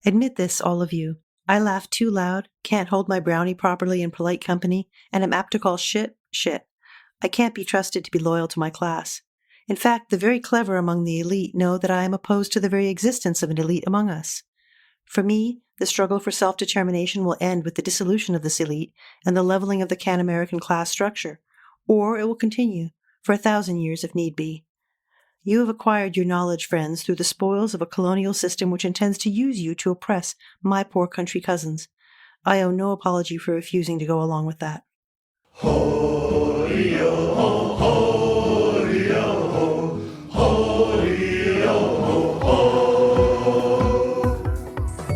Admit this, all of you. I laugh too loud, can't hold my brownie properly in polite company, and am apt to call shit, shit. I can't be trusted to be loyal to my class. In fact, the very clever among the elite know that I am opposed to the very existence of an elite among us. For me, the struggle for self-determination will end with the dissolution of this elite and the leveling of the CanAmerican class structure, or it will continue for 1,000 years if need be. You have acquired your knowledge, friends, through the spoils of a colonial system which intends to use you to oppress my poor country cousins. I owe no apology for refusing to go along with that. Ho-dee-oh, ho-dee-oh, ho-dee-oh, ho.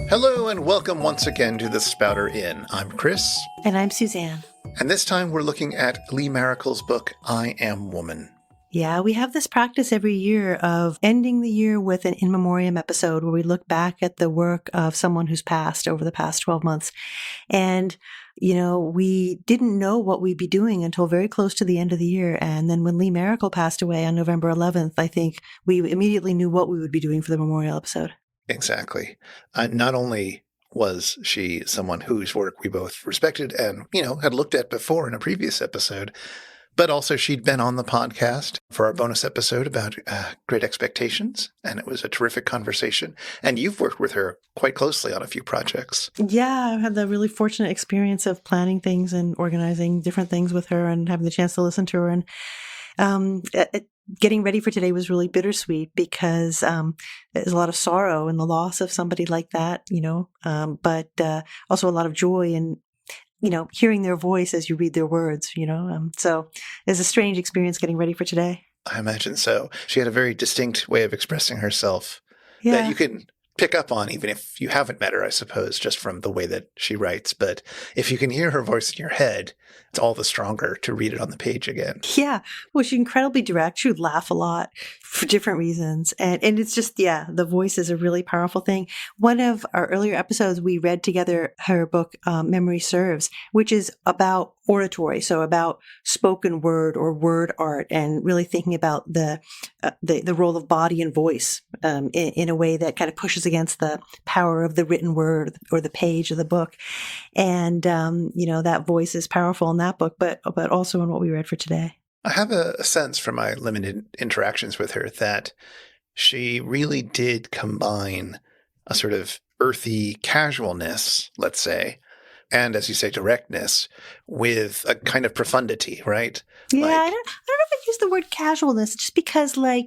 Hello and welcome once again to the Spouter-Inn. I'm Chris. And I'm Suzanne. And this time we're looking at Lee Maracle's book, I Am Woman. Yeah, we have this practice every year of ending the year with an in memoriam episode where we look back at the work of someone who's passed over the past 12 months. And, we didn't know what we'd be doing until very close to the end of the year. And then when Lee Maracle passed away on November 11th, I think we immediately knew what we would be doing for the memorial episode. Exactly. Not only was she someone whose work we both respected and, had looked at before in a previous episode, but also she'd been on the podcast for our bonus episode about Great Expectations, and it was a terrific conversation. And you've worked with her quite closely on a few projects. Yeah, I've had the really fortunate experience of planning things and organizing different things with her and having the chance to listen to her. And getting ready for today was really bittersweet because there's a lot of sorrow in the loss of somebody like that, but also a lot of joy in hearing their voice as you read their words, so it's a strange experience getting ready for today. I imagine so. She had a very distinct way of expressing herself that you can pick up on, even if you haven't met her, I suppose, just from the way that she writes. But if you can hear her voice in your head, it's all the stronger to read it on the page again. Yeah. Well, she's incredibly direct. She would laugh a lot for different reasons. And it's just, the voice is a really powerful thing. One of our earlier episodes, we read together her book, Memory Serves, which is about oratory. So about spoken word or word art and really thinking about the role of body and voice in a way that kind of pushes against the power of the written word or the page of the book. And, that voice is powerful in that book, but also in what we read for today. I have a sense from my limited interactions with her that she really did combine a sort of earthy casualness, let's say, and, as you say, directness with a kind of profundity, right? Yeah, I don't know if I'd use the word casualness, just because, I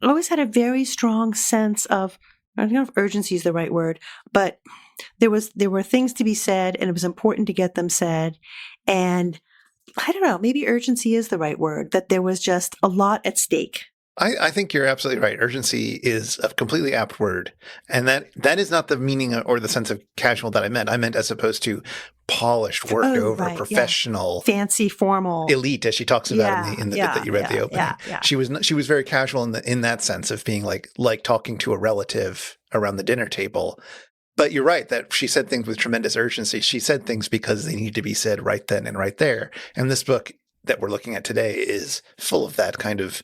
always had a very strong sense of, I don't know if urgency is the right word, but there were things to be said, and it was important to get them said. And I don't know, maybe urgency is the right word, that there was just a lot at stake. I think you're absolutely right. Urgency is a completely apt word. And that is not the meaning or the sense of casual that I meant. I meant as opposed to polished, worked over, right, professional. Yeah. Fancy, formal. Elite, as she talks about in the bit that you read the opening. Yeah. She was very casual in that sense of being like talking to a relative around the dinner table. But you're right that she said things with tremendous urgency. She said things because they need to be said right then and right there. And this book that we're looking at today is full of that kind of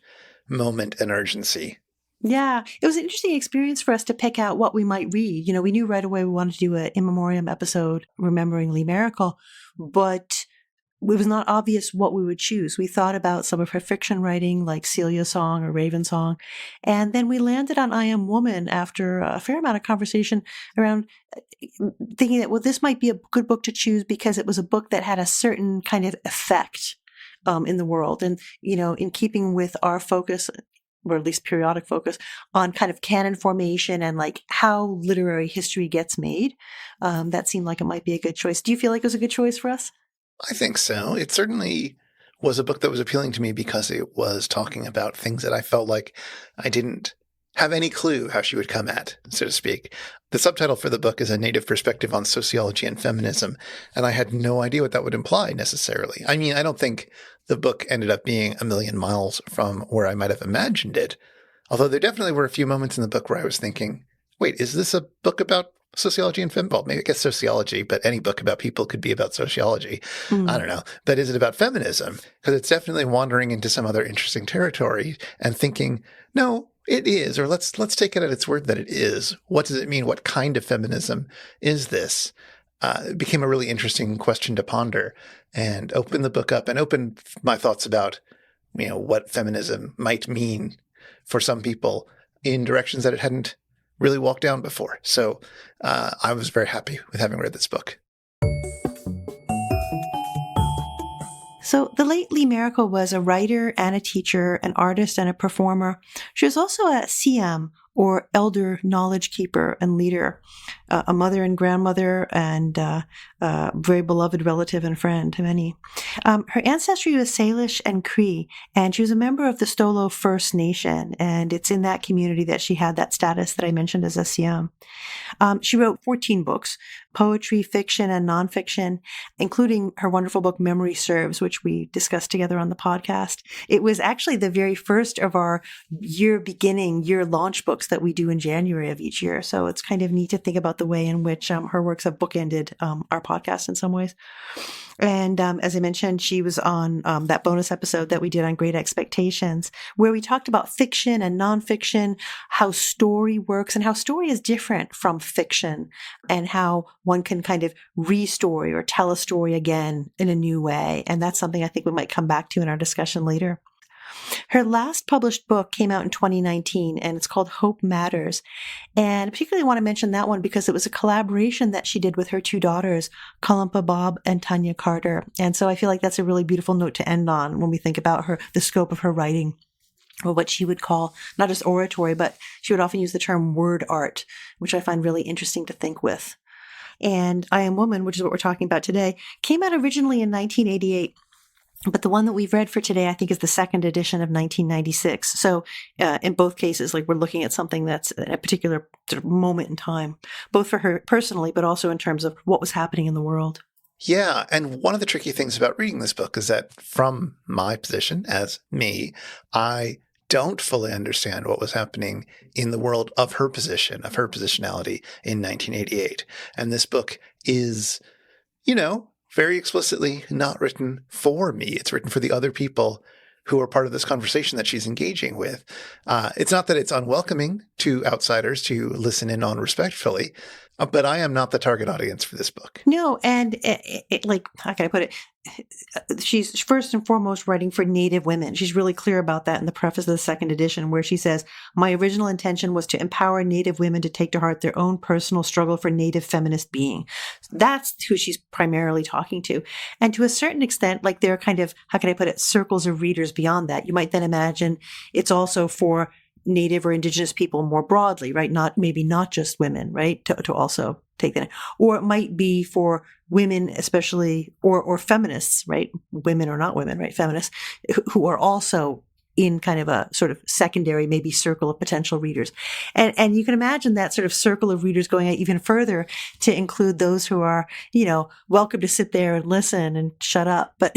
moment and urgency. Yeah, it was an interesting experience for us to pick out what we might read. We knew right away we wanted to do an in memoriam episode remembering Lee Maracle, but it was not obvious what we would choose. We thought about some of her fiction writing, like Celia's Song or Raven Song, and then we landed on I Am Woman after a fair amount of conversation around thinking that, this might be a good book to choose because it was a book that had a certain kind of effect in the world. And, in keeping with our focus, or at least periodic focus, on kind of canon formation and how literary history gets made, that seemed like it might be a good choice. Do you feel like it was a good choice for us? I think so. It certainly was a book that was appealing to me because it was talking about things that I felt like I didn't have any clue how she would come at, so to speak. The subtitle for the book is A Native Perspective on Sociology and Feminism, and I had no idea what that would imply necessarily. I mean, I don't think the book ended up being a million miles from where I might have imagined it, although there definitely were a few moments in the book where I was thinking, wait, is this a book about sociology and feminism? Well, maybe I guess sociology, but any book about people could be about sociology. I don't know. But is it about feminism? Because it's definitely wandering into some other interesting territory and thinking, no, it is, or let's take it at its word that it is. What does it mean? What kind of feminism is this? It became a really interesting question to ponder, and open the book up and open my thoughts about, what feminism might mean for some people in directions that it hadn't really walked down before. So I was very happy with having read this book. So the late Lee Maracle was a writer and a teacher, an artist and a performer. She was also a CM, or elder knowledge keeper and leader, a mother and grandmother, and a very beloved relative and friend to many. Her ancestry was Salish and Cree, and she was a member of the Stolo First Nation, and it's in that community that she had that status that I mentioned as a CM. She wrote 14 books, poetry, fiction, and nonfiction, including her wonderful book, Memory Serves, which we discussed together on the podcast. It was actually the very first of our year launch books that we do in January of each year. So it's kind of neat to think about the way in which her works have bookended our podcast in some ways. And as I mentioned, she was on that bonus episode that we did on Great Expectations, where we talked about fiction and nonfiction, how story works and how story is different from fiction, and how one can kind of re-story or tell a story again in a new way. And that's something I think we might come back to in our discussion later. Her last published book came out in 2019, and it's called Hope Matters. And I particularly want to mention that one because it was a collaboration that she did with her two daughters, Kalampa Bob and Tanya Carter. And so I feel like that's a really beautiful note to end on when we think about the scope of her writing, or what she would call not just oratory, but she would often use the term word art, which I find really interesting to think with. And I Am Woman, which is what we're talking about today, came out originally in 1988. But the one that we've read for today, I think, is the second edition of 1996. So in both cases, we're looking at something that's a particular sort of moment in time, both for her personally, but also in terms of what was happening in the world. Yeah. And one of the tricky things about reading this book is that from my position as me, I don't fully understand what was happening in the world of her position, of her positionality in 1988. And this book is, very explicitly not written for me. It's written for the other people who are part of this conversation that she's engaging with. It's not that it's unwelcoming to outsiders to listen in on respectfully, but I am not the target audience for this book. No, and how can I put it? She's first and foremost writing for Native women. She's really clear about that in the preface of the second edition, where she says, "My original intention was to empower Native women to take to heart their own personal struggle for Native feminist being." That's who she's primarily talking to. And to a certain extent, there are kind of, how can I put it, circles of readers beyond that. You might then imagine it's also for Native or Indigenous people more broadly, right? Maybe not just women, right? To also take that. Or it might be for women, especially, or feminists, right? Women or not women, right? Feminists who are also in kind of a sort of secondary, maybe circle of potential readers. And you can imagine that sort of circle of readers going out even further to include those who are, welcome to sit there and listen and shut up, but,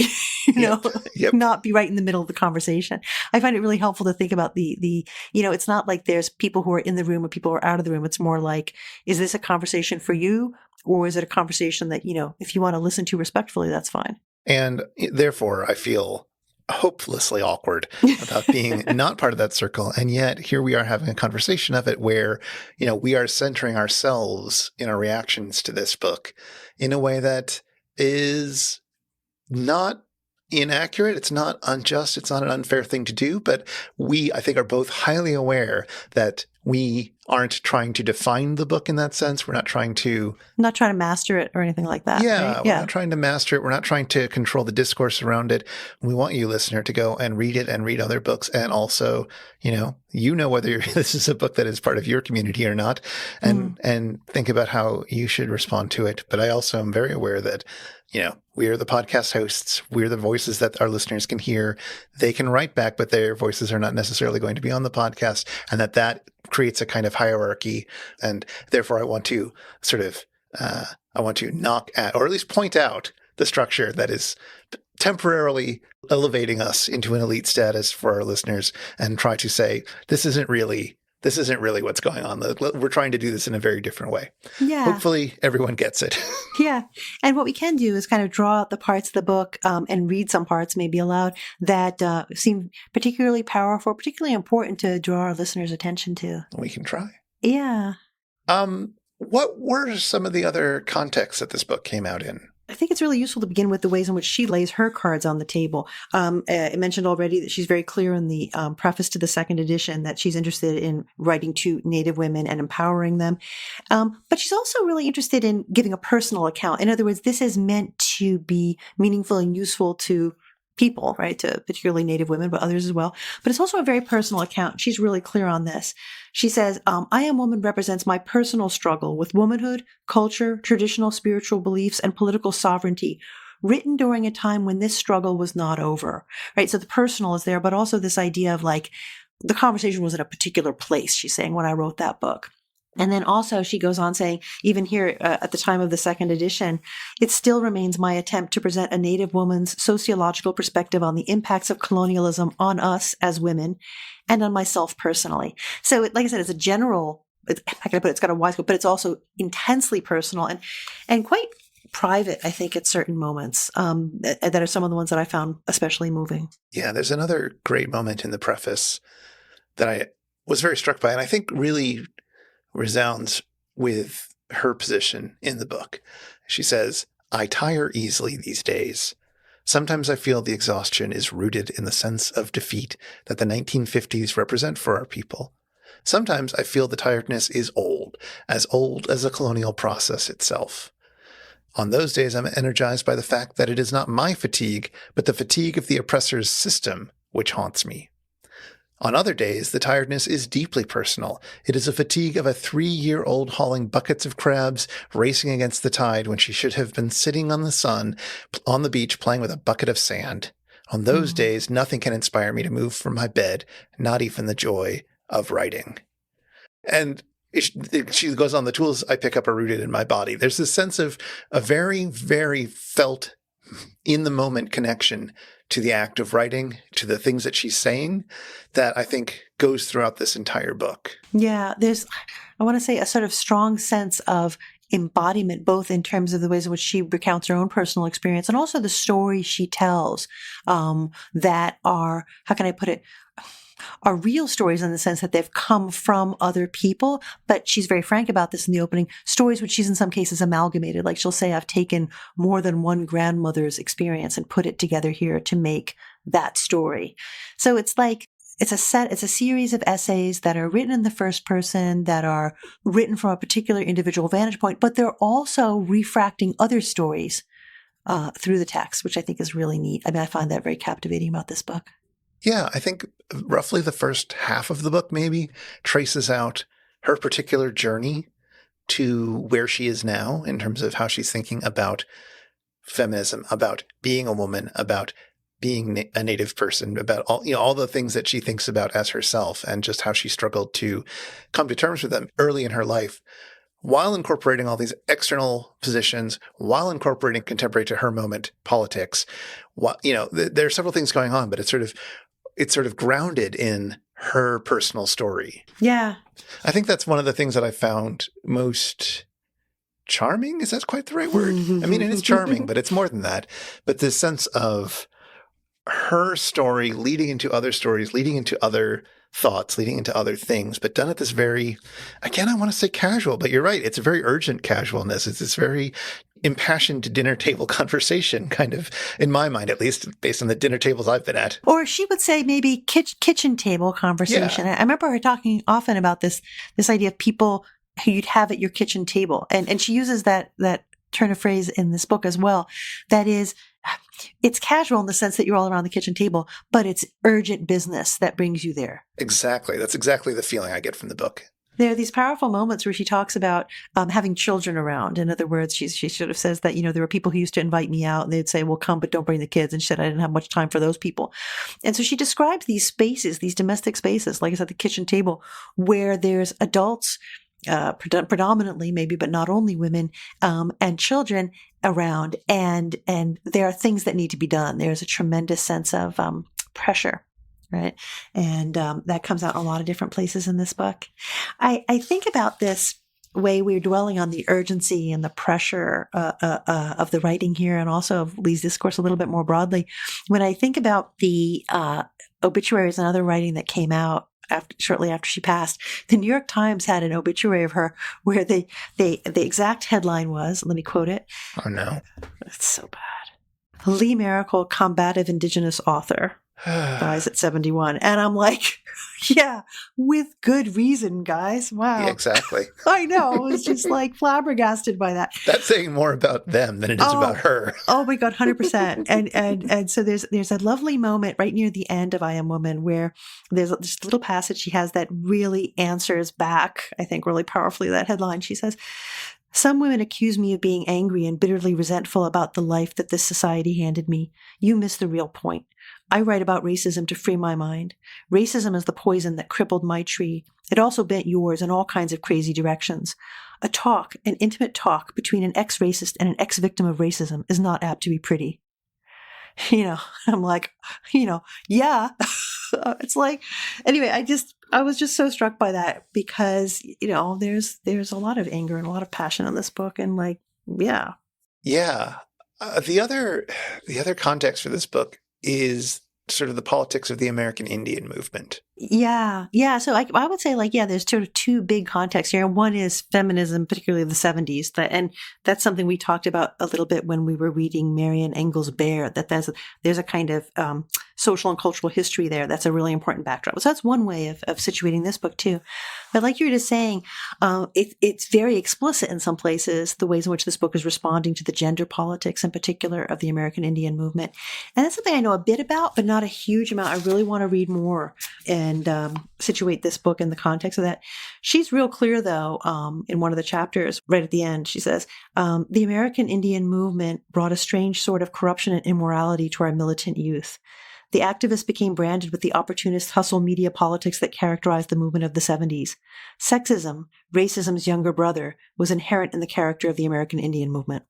Yep. not be right in the middle of the conversation. I find it really helpful to think about it's not like there's people who are in the room or people who are out of the room. It's more like, is this a conversation for you? Or is it a conversation that, if you want to listen to respectfully, that's fine. And therefore, I feel hopelessly awkward about being not part of that circle. And yet here we are having a conversation of it where, we are centering ourselves in our reactions to this book in a way that is not inaccurate. It's not unjust. It's not an unfair thing to do. But we, I think, are both highly aware that we aren't trying to define the book in that sense. We're not trying to master it or anything like that. Yeah, right? We're not trying to master it. We're not trying to control the discourse around it. We want you, listener, to go and read it and read other books. And also, whether this is a book that is part of your community or not, and think about how you should respond to it. But I also am very aware that, we are the podcast hosts. We're the voices that our listeners can hear. They can write back, but their voices are not necessarily going to be on the podcast, and that creates a kind of hierarchy. And therefore, I want to knock at, or at least point out, the structure that is temporarily elevating us into an elite status for our listeners, and try to say, this isn't really this isn't really what's going on. We're trying to do this in a very different way. Yeah. Hopefully everyone gets it. Yeah. And what we can do is kind of draw out the parts of the book and read some parts, maybe aloud, that seem particularly powerful, particularly important to draw our listeners' attention to. We can try. Yeah. What were some of the other contexts that this book came out in? I think it's really useful to begin with the ways in which she lays her cards on the table. I mentioned already that she's very clear in the preface to the second edition that she's interested in writing to Native women and empowering them. But she's also really interested in giving a personal account. In other words, this is meant to be meaningful and useful to people, right? To particularly Native women, but others as well. But it's also a very personal account. She's really clear on this. She says, I Am Woman represents my personal struggle with womanhood, culture, traditional spiritual beliefs, and political sovereignty, written during a time when this struggle was not over, right? So the personal is there, but also this idea of like, the conversation was in a particular place, she's saying, when I wrote that book. And then also she goes on saying, even here at the time of the second edition, it still remains my attempt to present a Native woman's sociological perspective on the impacts of colonialism on us as women and on myself personally. So like I said, it's a general, it's got a wide scope, but it's also intensely personal and quite private, I think, at certain moments that are some of the ones that I found especially moving. Yeah, there's another great moment in the preface that I was very struck by, and I think really resounds with her position in the book. She says, I tire easily these days. Sometimes I feel the exhaustion is rooted in the sense of defeat that the 1950s represent for our people. Sometimes I feel the tiredness is old as the colonial process itself. On those days, I'm energized by the fact that it is not my fatigue, but the fatigue of the oppressor's system which haunts me. On other days, the tiredness is deeply personal. It is a fatigue of a 3-year-old hauling buckets of crabs, racing against the tide when she should have been sitting on the sun, on the beach, playing with a bucket of sand. On those days, nothing can inspire me to move from my bed, not even the joy of writing. And she goes on, the tools I pick up are rooted in my body. There's this sense of a very, very felt in-the-moment connection to the act of writing, to the things that she's saying, that I think goes throughout this entire book. Yeah, I want to say, a sort of strong sense of embodiment, both in terms of the ways in which she recounts her own personal experience and also the stories she tells that are, how can I put it, are real stories in the sense that they've come from other people, but she's very frank about this in the opening, stories which she's in some cases amalgamated. Like she'll say, I've taken more than one grandmother's experience and put it together here to make that story. So it's like, it's a series of essays that are written in the first person, that are written from a particular individual vantage point, but they're also refracting other stories through the text, which I think is really neat. I mean, I find that very captivating about this book. Yeah, I think roughly the first half of the book maybe traces out her particular journey to where she is now in terms of how she's thinking about feminism, about being a woman, about being a Native person, about all the things that she thinks about as herself, and just how she struggled to come to terms with them early in her life, while incorporating all these external positions, while incorporating contemporary to her moment politics. There are several things going on, but it's sort of grounded in her personal story. Yeah. I think that's one of the things that I found most charming. Is that quite the right word? I mean, it is charming, but it's more than that. But this sense of her story leading into other stories, leading into other thoughts, leading into other things, but done at this very, again, I want to say casual, but you're right. It's a very urgent casualness. It's this very impassioned dinner table conversation, kind of, in my mind, at least, based on the dinner tables I've been at. Or she would say maybe kitchen table conversation. Yeah. I remember her talking often about this idea of people who you'd have at your kitchen table. And she uses that turn of phrase in this book as well. That is, it's casual in the sense that you're all around the kitchen table, but it's urgent business that brings you there. Exactly. That's exactly the feeling I get from the book. There are these powerful moments where she talks about having children around. In other words, she sort of says that, there were people who used to invite me out and they'd say, well, come, but don't bring the kids. And she said, I didn't have much time for those people. And so she describes these spaces, these domestic spaces, like I said, the kitchen table, where there's adults, predominantly maybe, but not only women, and children around. And there are things that need to be done. There's a tremendous sense of pressure right? And that comes out in a lot of different places in this book. I think about this way we're dwelling on the urgency and the pressure of the writing here, and also of Lee's discourse a little bit more broadly. When I think about the obituaries and other writing that came out shortly after she passed, the New York Times had an obituary of her where the exact headline was, let me quote it. Oh no. It's so bad. Lee Maracle, combative indigenous author, dies at 71. And I'm like, yeah, with good reason, guys. Wow. Yeah, exactly. I know. I was just like flabbergasted by that. That's saying more about them than it is about her. Oh my God, 100%. And so there's a lovely moment right near the end of I Am Woman where there's this little passage she has that really answers back, I think, really powerfully that headline. She says, "Some women accuse me of being angry and bitterly resentful about the life that this society handed me. You miss the real point. I write about racism to free my mind. Racism is the poison that crippled my tree. It also bent yours in all kinds of crazy directions. A talk, an intimate talk between an ex-racist and an ex-victim of racism is not apt to be pretty." I'm like, yeah. It's like, anyway, I was just so struck by that because, there's a lot of anger and a lot of passion in this book. And like, yeah. Yeah. The other context for this book is sort of the politics of the American Indian movement. Yeah. Yeah. So I would say there's sort of two big contexts here. One is feminism, particularly the 70s. And that's something we talked about a little bit when we were reading Marian Engel's Bear, that there's a kind of social and cultural history there. That's a really important backdrop. So that's one way of situating this book too. But like you were just saying, it's very explicit in some places, the ways in which this book is responding to the gender politics in particular of the American Indian movement. And that's something I know a bit about, but not a huge amount. I really want to read more and situate this book in the context of that. She's real clear, though, in one of the chapters, right at the end, she says, the American Indian movement brought a strange sort of corruption and immorality to our militant youth. The activists became branded with the opportunist hustle media politics that characterized the movement of the 70s. Sexism, racism's younger brother, was inherent in the character of the American Indian movement.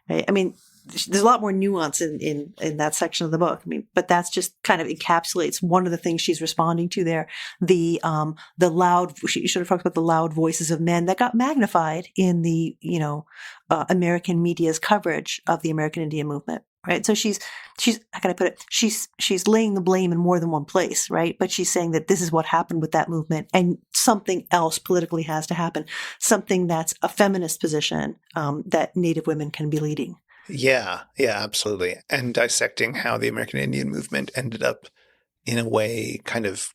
Right? I mean, there's a lot more nuance in that section of the book. I mean, but that's just kind of encapsulates one of the things she's responding to there. The loud, she sort of talks about the loud voices of men that got magnified in the, American media's coverage of the American Indian movement. Right. So she's, how can I put it? She's laying the blame in more than one place. Right. But she's saying that this is what happened with that movement and something else politically has to happen. Something that's a feminist position, that Native women can be leading. Yeah, absolutely. And dissecting how the American Indian movement ended up, in a way, kind of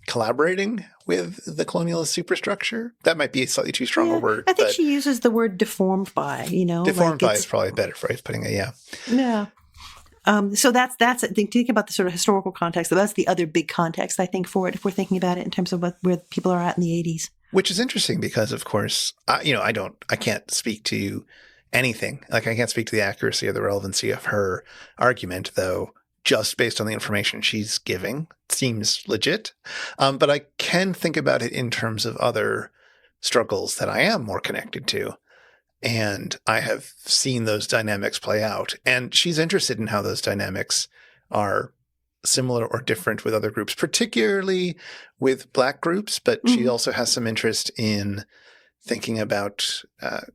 collaborating with the colonialist superstructure. That might be a slightly too strong a word. I think she uses the word deformed by, Deformed by is probably a better phrase of putting it, yeah. Yeah. So that's I think, think about the sort of historical context. That's the other big context, I think, for it, if we're thinking about it in terms of where people are at in the 80s. Which is interesting because, of course, I can't speak to anything. Like, I can't speak to the accuracy or the relevancy of her argument, though, just based on the information she's giving. It seems legit. But I can think about it in terms of other struggles that I am more connected to. And I have seen those dynamics play out. And she's interested in how those dynamics are similar or different with other groups, particularly with Black groups. But she also has some interest in thinking about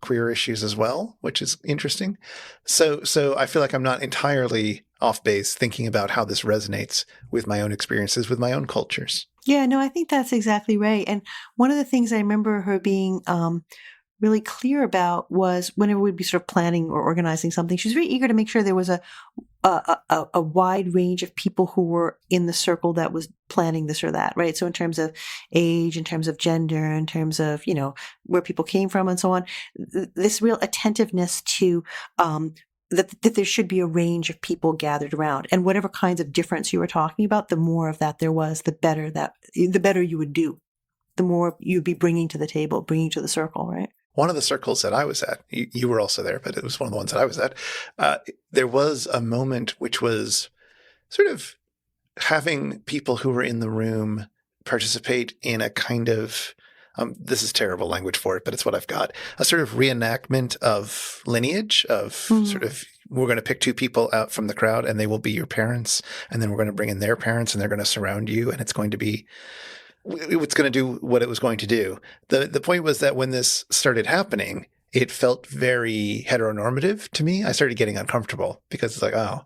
queer issues as well, which is interesting. So I feel like I'm not entirely off base thinking about how this resonates with my own experiences, with my own cultures. Yeah, no, I think that's exactly right. And one of the things I remember her being really clear about was whenever we'd be sort of planning or organizing something, she was very eager to make sure there was a wide range of people who were in the circle that was planning this or that, right? So in terms of age, in terms of gender, in terms of, where people came from and so on, this real attentiveness to that there should be a range of people gathered around. And whatever kinds of difference you were talking about, the more of that there was, the better you would do, the more you'd be bringing to the table, bringing to the circle, right? One of the circles that I was at, you were also there, but it was one of the ones that I was at. There was a moment which was sort of having people who were in the room participate in a kind of, this is terrible language for it, but it's what I've got, a sort of reenactment of lineage, of sort of we're going to pick two people out from the crowd and they will be your parents. And then we're going to bring in their parents and they're going to surround you. And it's going to do what it was going to do. The point was that when this started happening, it felt very heteronormative to me. I started getting uncomfortable because it's like, oh,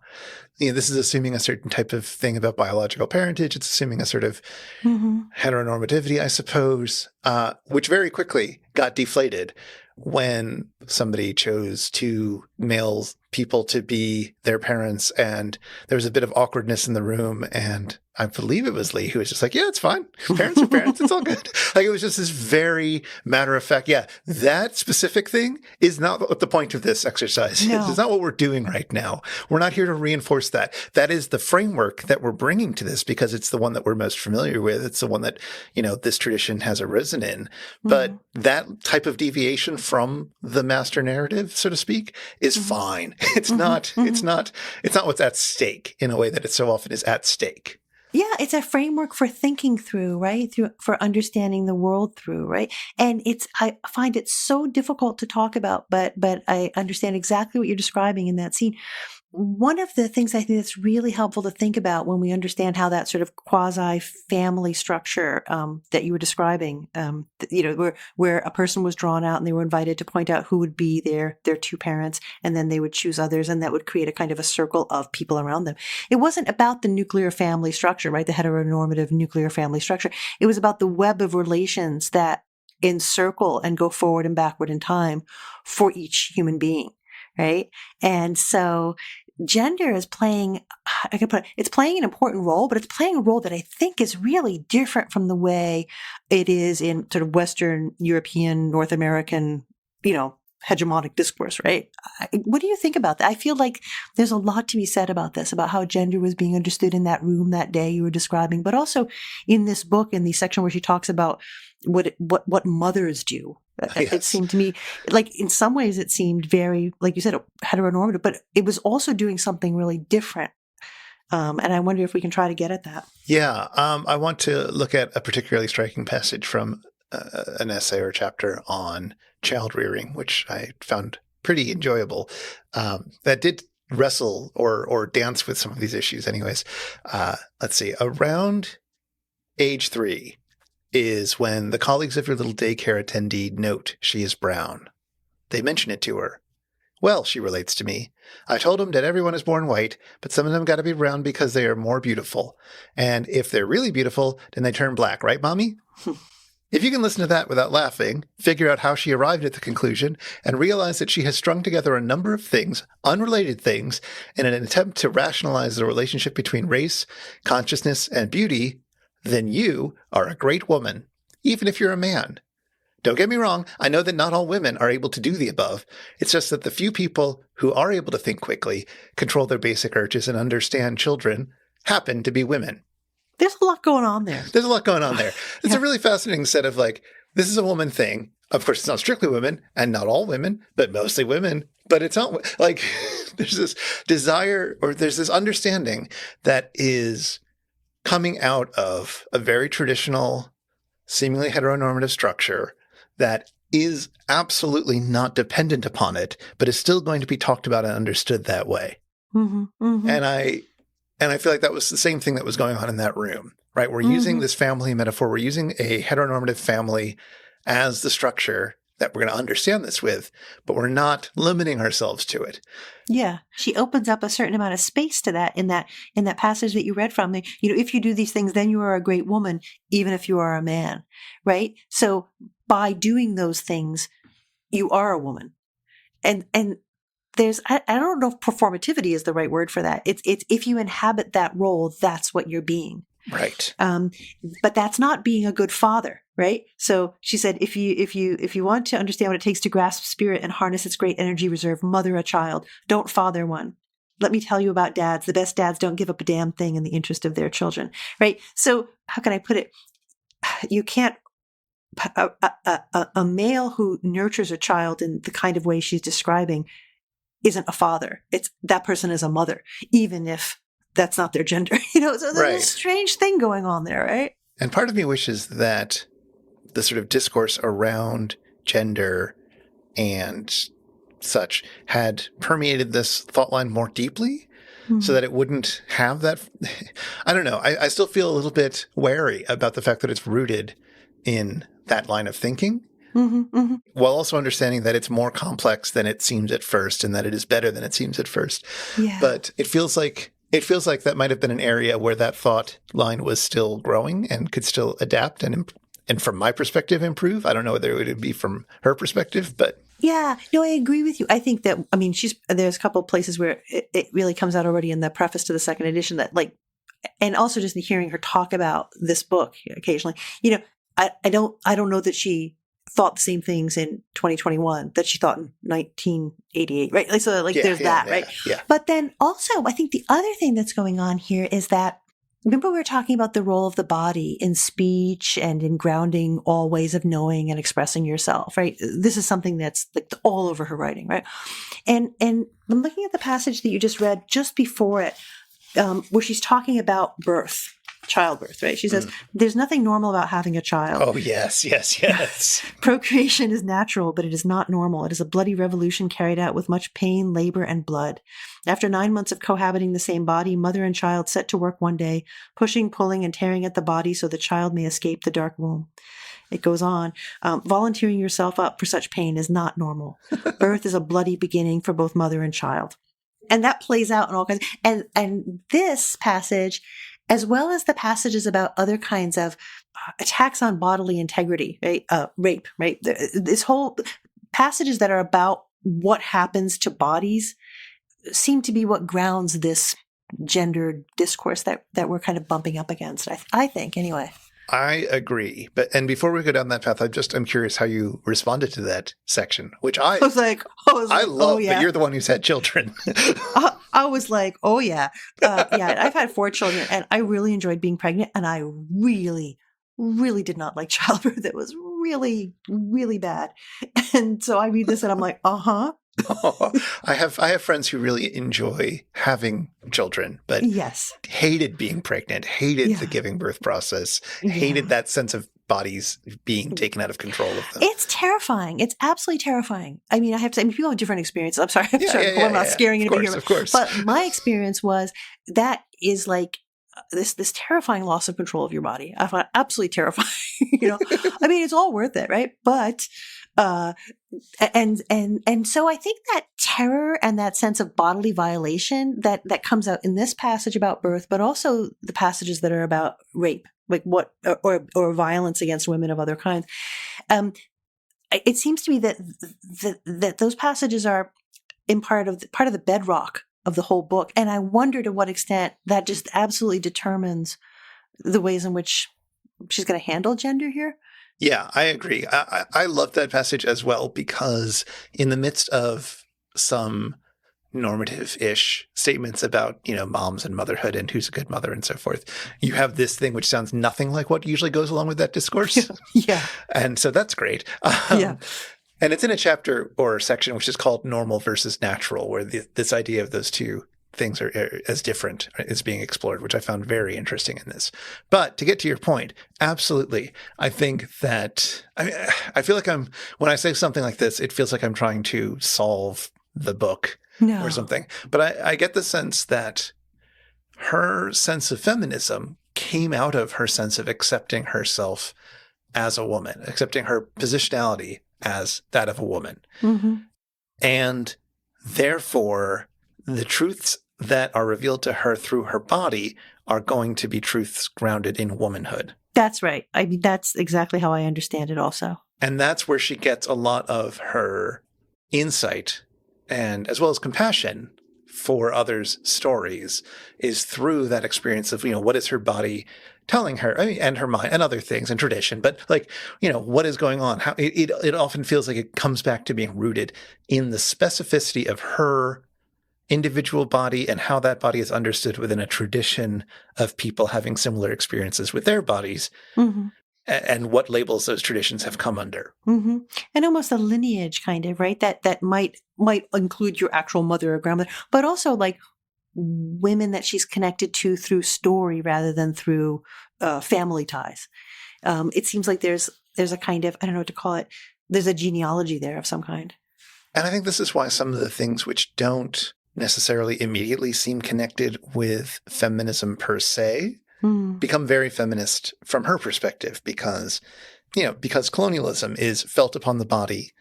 this is assuming a certain type of thing about biological parentage. It's assuming a sort of heteronormativity, I suppose, which very quickly got deflated when somebody chose two male people to be their parents. And there was a bit of awkwardness in the room. And I believe it was Lee who was just like, yeah, it's fine. Parents are parents. It's all good. Like, it was just this very matter of fact. Yeah, that specific thing is not what the point of this exercise is. It's not what we're doing right now. We're not here to reinforce that. That is the framework that we're bringing to this because it's the one that we're most familiar with. It's the one that, this tradition has arisen in. But that type of deviation from the master narrative, so to speak, is fine. It's not what's at stake in a way that it so often is at stake. Yeah, it's a framework for thinking through, right? For understanding the world through, right? And I find it so difficult to talk about, but I understand exactly what you're describing in that scene. One of the things I think that's really helpful to think about when we understand how that sort of quasi-family structure that you were describing, where a person was drawn out and they were invited to point out who would be their two parents, and then they would choose others, and that would create a kind of a circle of people around them. It wasn't about the nuclear family structure, right? The heteronormative nuclear family structure. It was about the web of relations that encircle and go forward and backward in time for each human being. Right. And so gender is playing an important role, but it's playing a role that I think is really different from the way it is in sort of Western European, North American, hegemonic discourse, right? What do you think about that? I feel like there's a lot to be said about this, about how gender was being understood in that room that day you were describing, but also in this book, in the section where she talks about what mothers do. Yes. It seemed to me like in some ways it seemed very, like you said, heteronormative, but it was also doing something really different. And I wonder if we can try to get at that. Yeah. I want to look at a particularly striking passage from an essay or chapter on child rearing, which I found pretty enjoyable, that did wrestle or dance with some of these issues anyways. Let's see. Around age 3 is when the colleagues of your little daycare attendee note she is brown. They mention it to her. Well, she relates to me, I told them that everyone is born white, but some of them got to be brown because they are more beautiful. And if they're really beautiful, then they turn black, right, Mommy? If you can listen to that without laughing, figure out how she arrived at the conclusion, and realize that she has strung together a number of things, unrelated things, in an attempt to rationalize the relationship between race, consciousness, and beauty, then you are a great woman, even if you're a man. Don't get me wrong, I know that not all women are able to do the above. It's just that the few people who are able to think quickly, control their basic urges, and understand children happen to be women. There's a lot going on there. It's a really fascinating set of this is a woman thing. Of course, it's not strictly women and not all women, but mostly women. But it's not there's this desire or there's this understanding that is coming out of a very traditional, seemingly heteronormative structure that is absolutely not dependent upon it, but is still going to be talked about and understood that way. Mm-hmm, mm-hmm. And I feel like that was the same thing that was going on in that room, right? We're using this family metaphor. We're using a heteronormative family as the structure that we're going to understand this with, but we're not limiting ourselves to it. Yeah. She opens up a certain amount of space to that in that passage that you read from. If you do these things, then you are a great woman, even if you are a man, right? So by doing those things, you are a woman. And there's, I don't know if performativity is the right word for that. It's if you inhabit that role, that's what you're being. Right. But that's not being a good father, right? So she said, if you want to understand what it takes to grasp spirit and harness its great energy reserve, mother a child, don't father one. Let me tell you about dads. The best dads don't give up a damn thing in the interest of their children, right? So how can I put it? You can't, a male who nurtures a child in the kind of way she's describing isn't a father. It's that person is a mother, even if that's not their gender, so there's a strange thing going on there, right? And part of me wishes that the sort of discourse around gender and such had permeated this thought line more deeply so that it wouldn't have that. I don't know. I still feel a little bit wary about the fact that it's rooted in that line of thinking, while also understanding that it's more complex than it seems at first and that it is better than it seems at first. Yeah. But it feels like that might have been an area where that thought line was still growing and could still adapt and from my perspective, improve. I don't know whether it would be from her perspective, but. Yeah, no, I agree with you. I think that, I mean, there's a couple of places where it really comes out already in the preface to the second edition that and also just in hearing her talk about this book occasionally, I don't know that she thought the same things in 2021 that she thought in 1988, right? There's that, right? Yeah. But then also, I think the other thing that's going on here is that, remember we were talking about the role of the body in speech and in grounding all ways of knowing and expressing yourself, right? This is something that's all over her writing, right? And I'm looking at the passage that you just read just before it, where she's talking about childbirth, right? She says, there's nothing normal about having a child. Oh, yes. Procreation is natural, but it is not normal. It is a bloody revolution carried out with much pain, labor, and blood. After 9 months of cohabiting the same body, mother and child set to work one day, pushing, pulling, and tearing at the body so the child may escape the dark womb. It goes on. Volunteering yourself up for such pain is not normal. Birth is a bloody beginning for both mother and child. And that plays out in all kinds. And this passage, as well as the passages about other kinds of attacks on bodily integrity, right? Rape, right? This whole passages that are about what happens to bodies seem to be what grounds this gendered discourse that we're kind of bumping up against, I think, anyway. I agree. And before we go down that path, I'm curious how you responded to that section, which I was like, I love, but you're the one who's had children. I was like, oh yeah. I've had 4 children and I really enjoyed being pregnant, and I really, really did not like childbirth. It was really, really bad. And so I read this and I'm like, Oh, I have friends who really enjoy having children, but hated being pregnant, hated the giving birth process, hated that sense of bodies being taken out of control of them. It's terrifying. It's absolutely terrifying. I mean, I have to say, people have different experiences. I'm sorry. I'm not scaring anybody here. Of course. But my experience was that is like this terrifying loss of control of your body. I find it absolutely terrifying. I mean, it's all worth it, right? But and so I think that terror and that sense of bodily violation that comes out in this passage about birth, but also the passages that are about rape, like or violence against women of other kinds. It seems to me that those passages are in part of the bedrock of the whole book, and I wonder to what extent that just absolutely determines the ways in which she's going to handle gender here. Yeah, I agree. I love that passage as well, because in the midst of some normative-ish statements about, moms and motherhood and who's a good mother and so forth, you have this thing which sounds nothing like what usually goes along with that discourse. Yeah. And so that's great. And it's in a chapter or a section which is called Normal versus Natural, where this idea of those two things are as different is being explored, which I found very interesting in this. But to get to your point, absolutely. I think that, I feel like when I say something like this, it feels like I'm trying to solve the book or something. But I get the sense that her sense of feminism came out of her sense of accepting herself as a woman, accepting her positionality as that of a woman. Mm-hmm. And therefore, the truths that are revealed to her through her body are going to be truths grounded in womanhood. That's right. I mean, that's exactly how I understand it also. And that's where she gets a lot of her insight and as well as compassion for others' stories is through that experience of, what is her body telling her, and her mind and other things and tradition, but what is going on? How it often feels like it comes back to being rooted in the specificity of her individual body and how that body is understood within a tradition of people having similar experiences with their bodies, and what labels those traditions have come under. Mm-hmm. And almost a lineage kind of, right? That might include your actual mother or grandmother, but also like women that she's connected to through story rather than through family ties. It seems like there's a kind of, I don't know what to call it, there's a genealogy there of some kind. And I think this is why some of the things which don't necessarily immediately seem connected with feminism per se become very feminist from her perspective, because colonialism is felt upon the body,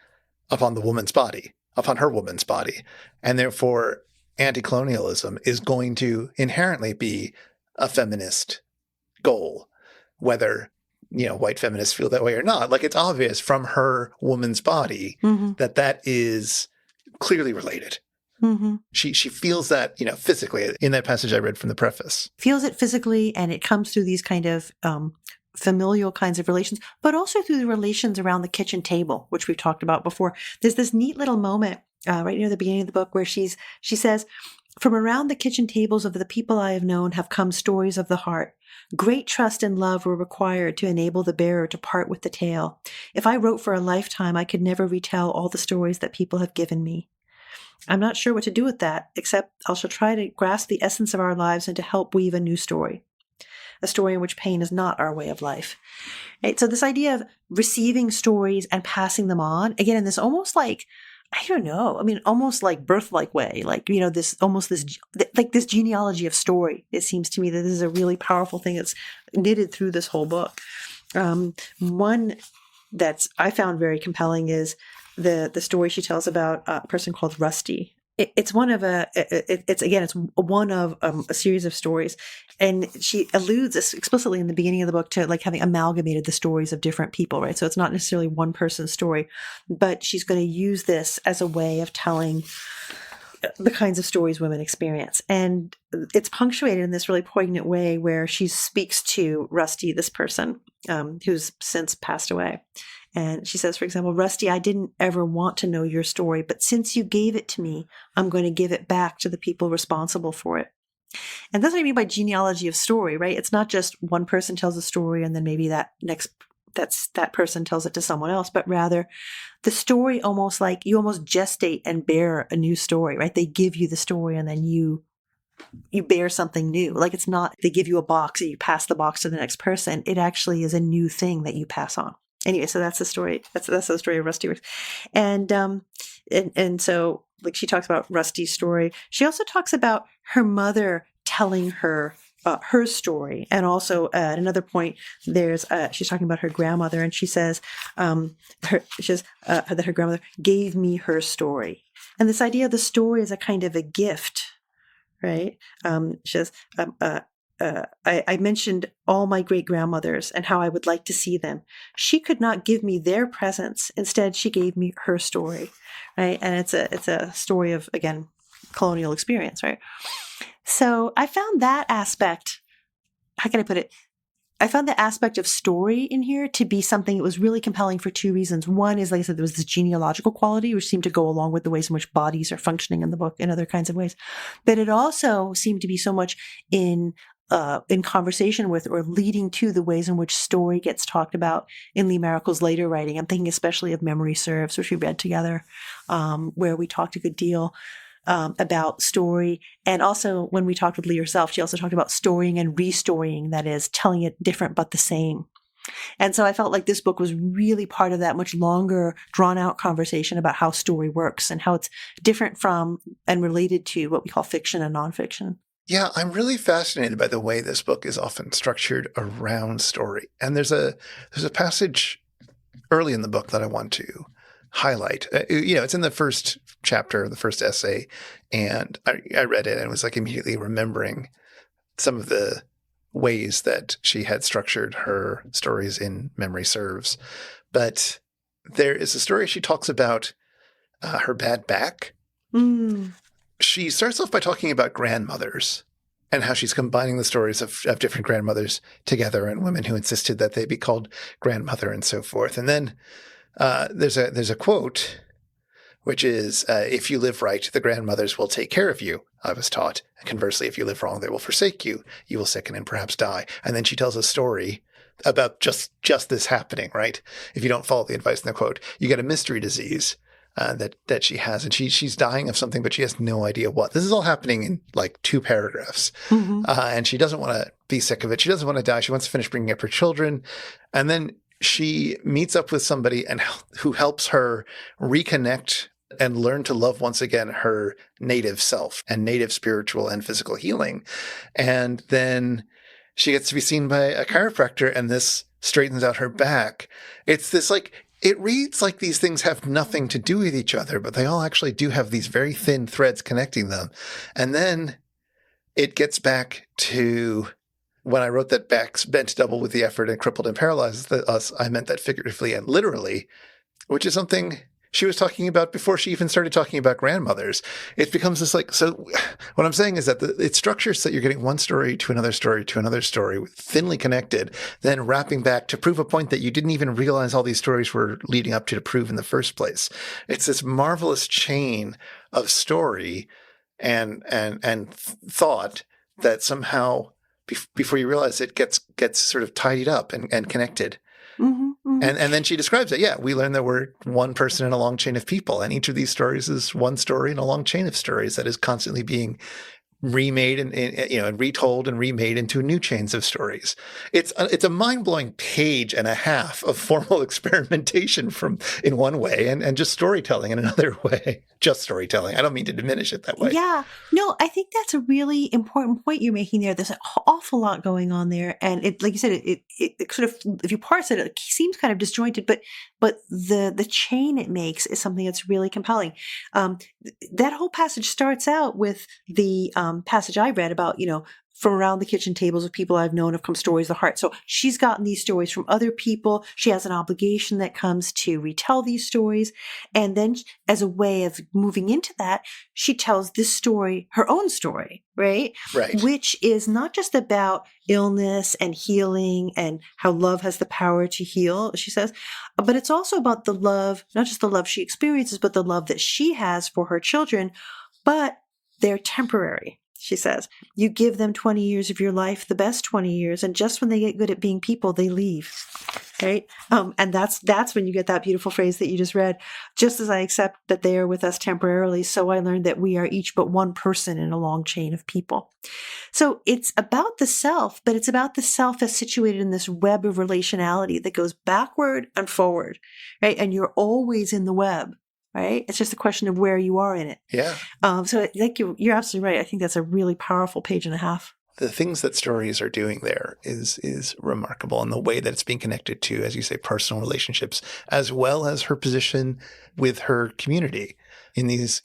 upon the woman's body, upon her woman's body. And therefore, anti-colonialism is going to inherently be a feminist goal, whether white feminists feel that way or not. Like, it's obvious from her woman's body that is clearly related. She feels that, physically in that passage I read from the preface. Feels it physically, and it comes through these kind of familial kinds of relations, but also through the relations around the kitchen table, which we've talked about before. There's this neat little moment right near the beginning of the book where she says, "From around the kitchen tables of the people I have known have come stories of the heart. Great trust and love were required to enable the bearer to part with the tale. If I wrote for a lifetime, I could never retell all the stories that people have given me. I'm not sure what to do with that, except I shall try to grasp the essence of our lives and to help weave a new story. A story in which pain is not our way of life." Right? So this idea of receiving stories and passing them on, again, in this almost like, I don't know, almost like birth-like way, like, this genealogy of story. It seems to me that this is a really powerful thing that's knitted through this whole book. One that's I found very compelling is the story she tells about a person called Rusty. It's one of a series of stories, and she alludes explicitly in the beginning of the book to like having amalgamated the stories of different people, right? So it's not necessarily one person's story, but she's going to use this as a way of telling the kinds of stories women experience. And it's punctuated in this really poignant way where she speaks to Rusty, this person who's since passed away. And she says, for example, "Rusty, I didn't ever want to know your story, but since you gave it to me, I'm going to give it back to the people responsible for it." And that's what I mean by genealogy of story, right? It's not just one person tells a story and then maybe that person tells it to someone else, but rather the story almost like you almost gestate and bear a new story, right? They give you the story and then you bear something new. Like, it's not they give you a box and you pass the box to the next person. It actually is a new thing that you pass on. Anyway, so that's the story. That's the story of Rusty. And so, like, she talks about Rusty's story. She also talks about her mother telling her her story. And also at another point, she's talking about her grandmother, and she says that her grandmother gave me her story. And this idea of the story is a kind of a gift, right? She says, I mentioned all my great-grandmothers and how I would like to see them. She could not give me their presents. Instead, she gave me her story, right? And it's a story of, again, colonial experience, right? So I found that aspect, how can I put it? I found the aspect of story in here to be something that was really compelling for two reasons. One is, like I said, there was this genealogical quality, which seemed to go along with the ways in which bodies are functioning in the book in other kinds of ways. But it also seemed to be so much in conversation with or leading to the ways in which story gets talked about in Lee Maracle's later writing. I'm thinking especially of Memory Serves, which we read together, where we talked a good deal about story. And also when we talked with Lee herself, she also talked about storying and restorying, that is, telling it different but the same. And so I felt like this book was really part of that much longer, drawn-out conversation about how story works and how it's different from and related to what we call fiction and nonfiction. Yeah, I'm really fascinated by the way this book is often structured around story. And there's a passage early in the book that I want to highlight. It's in the first chapter, the first essay, and I read it and was like immediately remembering some of the ways that she had structured her stories in Memory Serves. But there is a story she talks about her bad back. She starts off by talking about grandmothers and how she's combining the stories of different grandmothers together and women who insisted that they be called grandmother and so forth. And then there's a quote, which is, "If you live right, the grandmothers will take care of you, I was taught. Conversely, if you live wrong, they will forsake you. You will sicken and perhaps die." And then she tells a story about just this happening, right? If you don't follow the advice in the quote, you get a mystery disease that she has, and she's dying of something, but she has no idea what. This is all happening in like 2 paragraphs, and she doesn't want to be sick of it. She doesn't want to die. She wants to finish bringing up her children, and then she meets up with somebody who helps her reconnect and learn to love once again her native self and native spiritual and physical healing. And then she gets to be seen by a chiropractor, and this straightens out her back. It's this like, it reads like these things have nothing to do with each other, but they all actually do have these very thin threads connecting them. And then it gets back to when I wrote that backs bent double with the effort and crippled and paralyzed us, I meant that figuratively and literally, which is something she was talking about before she even started talking about grandmothers. It becomes this like, so what I'm saying is that it structures that you're getting one story to another story to another story, thinly connected, then wrapping back to prove a point that you didn't even realize all these stories were leading up to prove in the first place. It's this marvelous chain of story and thought that somehow before you realize it gets sort of tidied up and connected. Mm-hmm, mm-hmm. And then she describes it. Yeah, we learn that we're one person in a long chain of people. And each of these stories is one story in a long chain of stories that is constantly being remade and retold and remade into new chains of stories. It's a mind-blowing page and a half of formal experimentation in one way and just storytelling in another way. Just storytelling. I don't mean to diminish it that way. Yeah. No, I think that's a really important point you're making there. There's an awful lot going on there. And it, like you said, it sort of, if you parse it, it seems kind of disjointed, but the chain it makes is something that's really compelling. That whole passage starts out with the passage I read about, from around the kitchen tables of people I've known have come stories of the heart. So she's gotten these stories from other people. She has an obligation that comes to retell these stories. And then as a way of moving into that, she tells this story, her own story, right? Right. Which is not just about illness and healing and how love has the power to heal, she says, but it's also about the love, not just the love she experiences, but the love that she has for her children, but they're temporary. She says, you give them 20 years of your life, the best 20 years, and just when they get good at being people, they leave, right? And that's when you get that beautiful phrase that you just read. Just as I accept that they are with us temporarily, so I learned that we are each but one person in a long chain of people. So it's about the self, but it's about the self as situated in this web of relationality that goes backward and forward, right? And you're always in the web. Right? It's just a question of where you are in it. Yeah. So like you're absolutely right. I think that's a really powerful page and a half. The things that stories are doing there is remarkable, and the way that it's being connected to, as you say, personal relationships, as well as her position with her community in these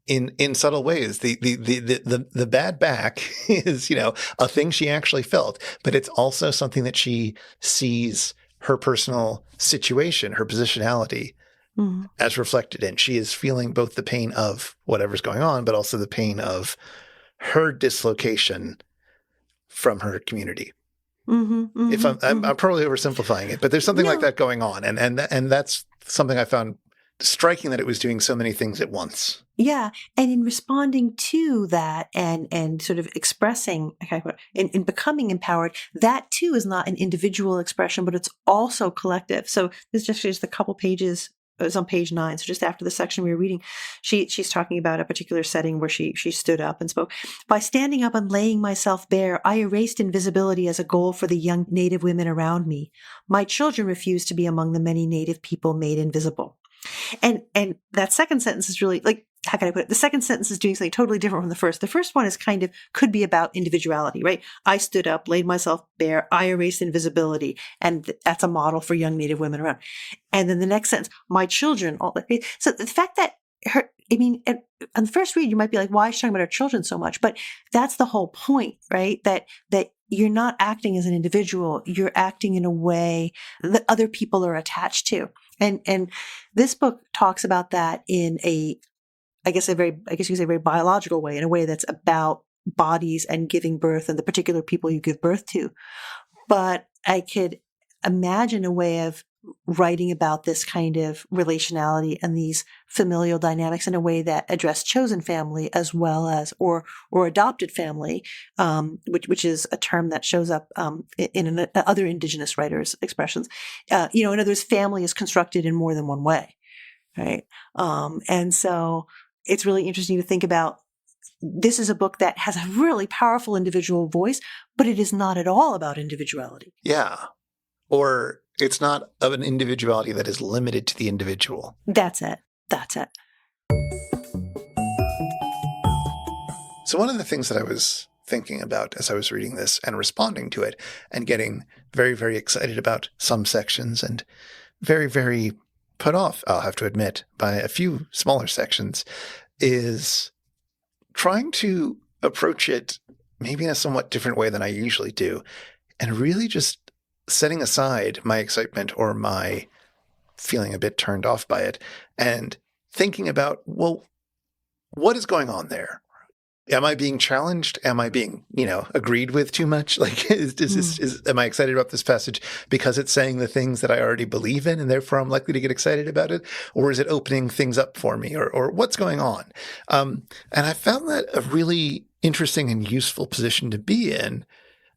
in subtle ways. The bad back is, a thing she actually felt, but it's also something that she sees her personal situation, her positionality, mm-hmm. as reflected in. She is feeling both the pain of whatever's going on, but also the pain of her dislocation from her community. Mm-hmm, mm-hmm, if I'm probably oversimplifying it, but there's something like that going on. And that's something I found striking, that it was doing so many things at once. Yeah. And in responding to that and sort of expressing, in becoming empowered, that too is not an individual expression, but it's also collective. So this is just a couple pages. It was on page 9. So just after the section we were reading, she's talking about a particular setting where she stood up and spoke. By standing up and laying myself bare, I erased invisibility as a goal for the young Native women around me. My children refused to be among the many Native people made invisible. And that second sentence is really, like, how can I put it? The second sentence is doing something totally different from the first. The first one is could be about individuality, right? I stood up, laid myself bare, I erased invisibility. And that's a model for young Native women around. And then the next sentence, my children. So the fact that on the first read, you might be like, why is she talking about her children so much? But that's the whole point, right? That you're not acting as an individual. You're acting in a way that other people are attached to. And this book talks about that in I guess you could say a very biological way, in a way that's about bodies and giving birth and the particular people you give birth to. But I could imagine a way of writing about this kind of relationality and these familial dynamics in a way that addressed chosen family as well as, or adopted family, which is a term that shows up in other indigenous writers' expressions. In other words, family is constructed in more than one way, right? And so it's really interesting to think about. This is a book that has a really powerful individual voice, but it is not at all about individuality. Yeah. Or it's not of an individuality that is limited to the individual. That's it. So one of the things that I was thinking about as I was reading this and responding to it and getting very, very excited about some sections and very, very put off, I'll have to admit, by a few smaller sections, is trying to approach it maybe in a somewhat different way than I usually do, and really just setting aside my excitement or my feeling a bit turned off by it and thinking about, well, what is going on there? Am I being challenged? Am I being, agreed with too much? Like, am I excited about this passage because it's saying the things that I already believe in and therefore I'm likely to get excited about it? Or is it opening things up for me, or what's going on? And I found that a really interesting and useful position to be in.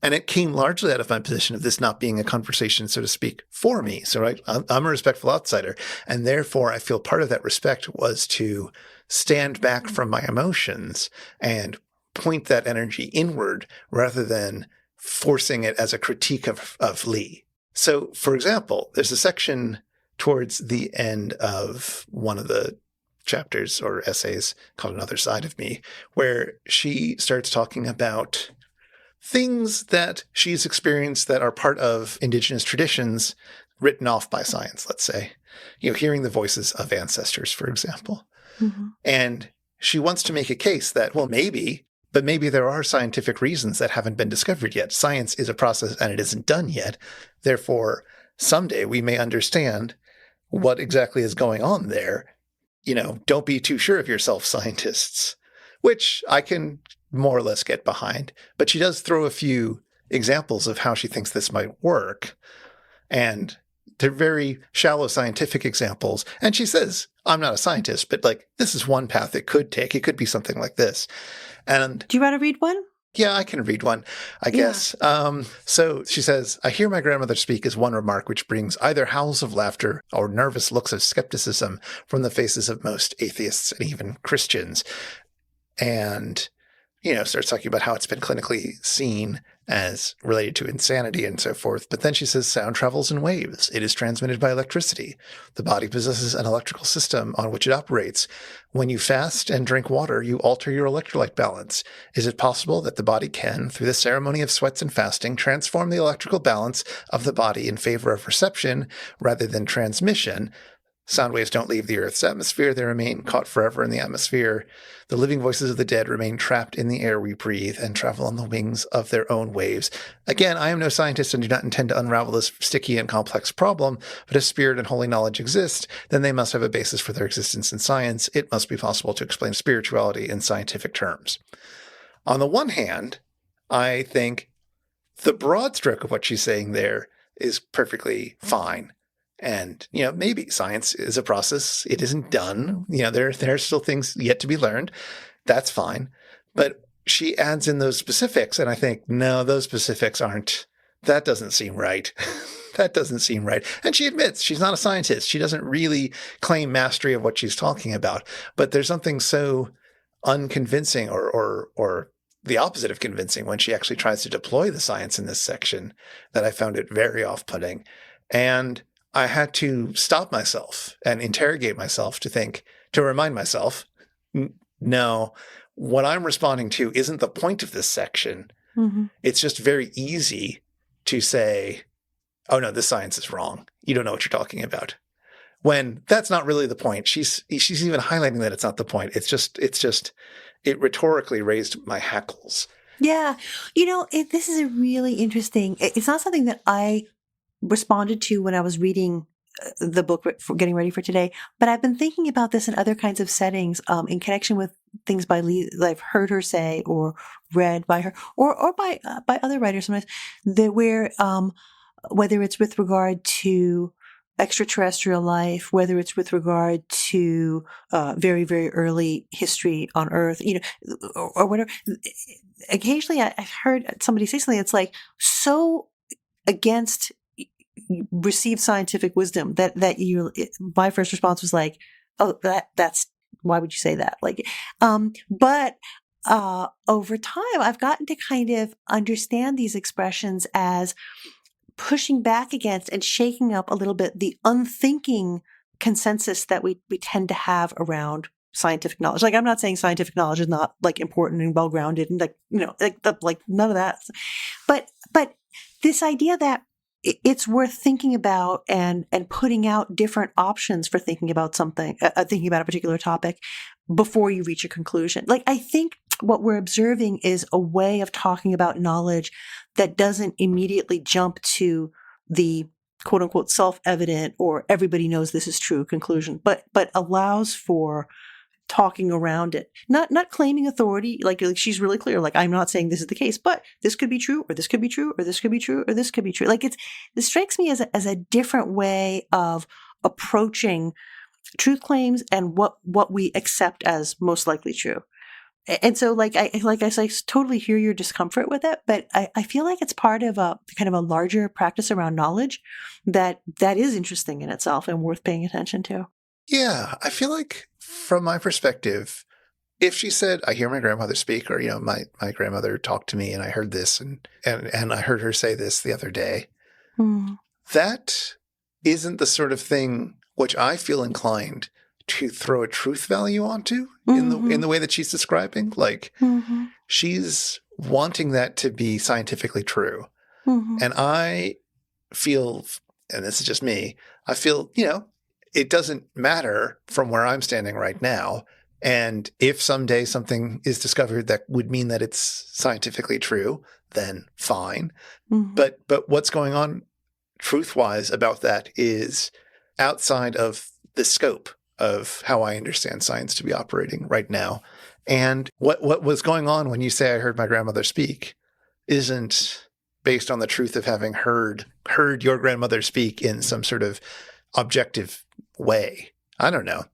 And it came largely out of my position of this not being a conversation, so to speak, for me. So I'm a respectful outsider. And therefore, I feel part of that respect was to stand back from my emotions and point that energy inward rather than forcing it as a critique of Lee. So, for example, there's a section towards the end of one of the chapters or essays called Another Side of Me, where she starts talking about things that she's experienced that are part of indigenous traditions written off by science, let's say. Hearing the voices of ancestors, for example. Mm-hmm. And she wants to make a case that, well, maybe there are scientific reasons that haven't been discovered yet. Science is a process and it isn't done yet. Therefore, someday we may understand what exactly is going on there. Don't be too sure of yourself, scientists, which I can more or less get behind. But she does throw a few examples of how she thinks this might work. And they're very shallow scientific examples. And she says, I'm not a scientist, but this is one path it could take. It could be something like this. And do you want to read one? Yeah, I can read one, I guess. So she says, I hear my grandmother speak is one remark which brings either howls of laughter or nervous looks of skepticism from the faces of most atheists and even Christians. And starts talking about how it's been clinically seen as related to insanity and so forth. But then she says, sound travels in waves. It is transmitted by electricity. The body possesses an electrical system on which it operates. When you fast and drink water, you alter your electrolyte balance. Is it possible that the body can, through the ceremony of sweats and fasting, transform the electrical balance of the body in favor of reception rather than transmission? Sound waves don't leave the Earth's atmosphere. They remain caught forever in the atmosphere. The living voices of the dead remain trapped in the air we breathe and travel on the wings of their own waves. Again, I am no scientist and do not intend to unravel this sticky and complex problem, but if spirit and holy knowledge exist, then they must have a basis for their existence in science. It must be possible to explain spirituality in scientific terms. On the one hand, I think the broad stroke of what she's saying there is perfectly fine. And, maybe science is a process. It isn't done. There are still things yet to be learned. That's fine. But she adds in those specifics. And I think, no, those specifics that doesn't seem right. That doesn't seem right. And she admits she's not a scientist. She doesn't really claim mastery of what she's talking about. But there's something so unconvincing or the opposite of convincing when she actually tries to deploy the science in this section that I found it very off-putting. And I had to stop myself and interrogate myself to remind myself, no, what I'm responding to isn't the point of this section. Mm-hmm. It's just very easy to say, oh no, this science is wrong. You don't know what you're talking about. When that's not really the point. She's even highlighting that it's not the point. It rhetorically raised my hackles. Yeah. This is a really interesting, it's not something that I responded to when I was reading the book for getting ready for today, but I've been thinking about this in other kinds of settings, in connection with things by Lee that I've heard her say or read by her or by other writers sometimes, where whether it's with regard to extraterrestrial life, whether it's with regard to very, very early history on Earth, or whatever. Occasionally I've heard somebody say something that's so against received scientific wisdom that my first response was oh, that's why would you say that? But over time, I've gotten to kind of understand these expressions as pushing back against and shaking up a little bit the unthinking consensus that we tend to have around scientific knowledge. Like, I'm not saying scientific knowledge is not like important and well grounded and like, like none of that. But this idea that it's worth thinking about and putting out different options for thinking about something, thinking about a particular topic before you reach a conclusion. Like, I think what we're observing is a way of talking about knowledge that doesn't immediately jump to the quote unquote self-evident or everybody knows this is true conclusion, but allows for talking around it, not claiming authority. Like she's really clear. Like, I'm not saying this is the case, but this could be true, or this could be true, or this could be true, or this could be true. Like, this strikes me as a different way of approaching truth claims and what we accept as most likely true. And so, like I totally hear your discomfort with it, but I feel like it's part of a kind of a larger practice around knowledge that is interesting in itself and worth paying attention to. Yeah, I feel like from my perspective, if she said, I hear my grandmother speak, or, my grandmother talked to me and I heard this and I heard her say this the other day, that isn't the sort of thing which I feel inclined to throw a truth value onto in the way that she's describing. Like, she's wanting that to be scientifically true. And I feel, and this is just me, I feel, it doesn't matter from where I'm standing right now. And if someday something is discovered that would mean that it's scientifically true, then fine. But what's going on truth-wise about that is outside of the scope of how I understand science to be operating right now. And what was going on when you say I heard my grandmother speak isn't based on the truth of having heard your grandmother speak in some sort of objective way. I don't know.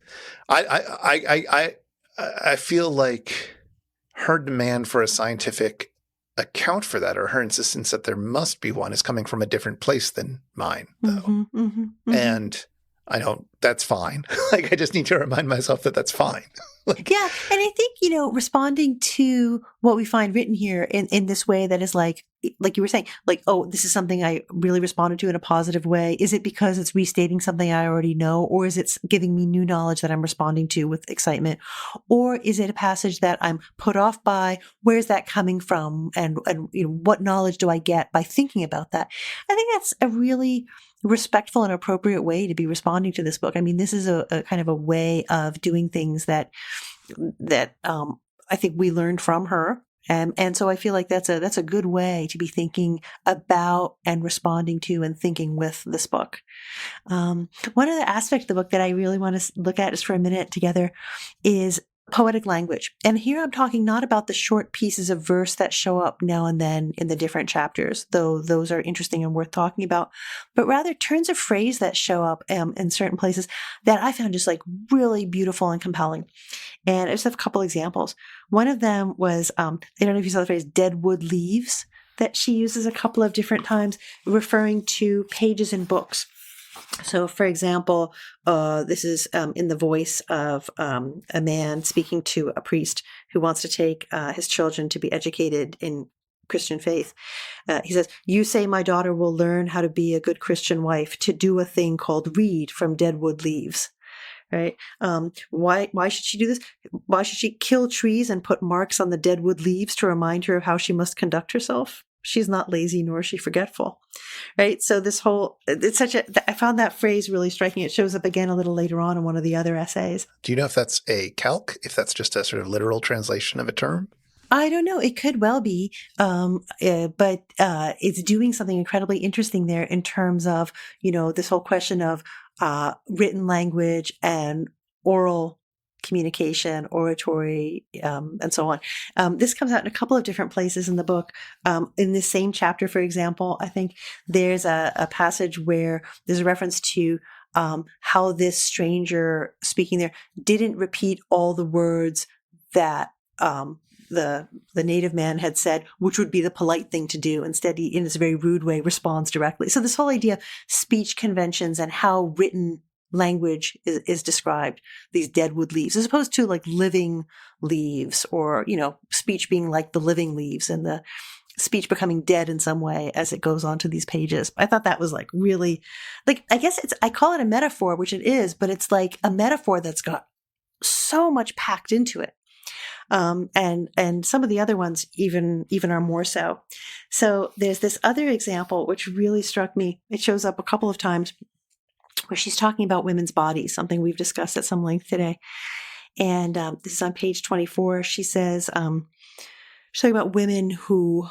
I feel like her demand for a scientific account for that, or her insistence that there must be one, is coming from a different place than mine, though. And I don't, that's fine. Like, I just need to remind myself that that's fine. Yeah. And I think, responding to what we find written here in this way that is like you were saying, like, oh, this is something I really responded to in a positive way. Is it because it's restating something I already know? Or is it giving me new knowledge that I'm responding to with excitement? Or is it a passage that I'm put off by? Where's that coming from? And what knowledge do I get by thinking about that? I think that's a really respectful and appropriate way to be responding to this book. I mean, this is a kind of a way of doing things that I think we learned from her. And so I feel like that's a good way to be thinking about and responding to and thinking with this book. One other aspect of the book that I really want to look at just for a minute together is poetic language. And here I'm talking not about the short pieces of verse that show up now and then in the different chapters, though those are interesting and worth talking about, but rather turns of phrase that show up in certain places that I found just like really beautiful and compelling. And I just have a couple examples. One of them was, I don't know if you saw the phrase dead wood leaves that she uses a couple of different times, referring to pages in books. So, for example, this is in the voice of a man speaking to a priest who wants to take his children to be educated in Christian faith. He says, "You say my daughter will learn how to be a good Christian wife, to do a thing called read from dead wood leaves." Right? Why should she do this? Why should she kill trees and put marks on the dead wood leaves to remind her of how she must conduct herself? She's not lazy, nor is she forgetful. Right? So I found that phrase really striking. It shows up again a little later on in one of the other essays. Do you know if that's a calque, if that's just a sort of literal translation of a term? I don't know. It could well be. But it's doing something incredibly interesting there in terms of, this whole question of written language and oral communication, oratory, and so on. This comes out in a couple of different places in the book. In this same chapter, for example, I think there's a passage where there's a reference to how this stranger speaking there didn't repeat all the words that the native man had said, which would be the polite thing to do. Instead, he, in this very rude way, responds directly. So this whole idea of speech conventions and how written language is described, these dead wood leaves, as opposed to like living leaves, or, speech being like the living leaves and the speech becoming dead in some way as it goes on to these pages. I thought that was like really, like, I guess I call it a metaphor, which it is, but it's like a metaphor that's got so much packed into it. And some of the other ones even are more so. So there's this other example which really struck me. It shows up a couple of times where she's talking about women's bodies, something we've discussed at some length today. And this is on page 24. She says, she's talking about women who,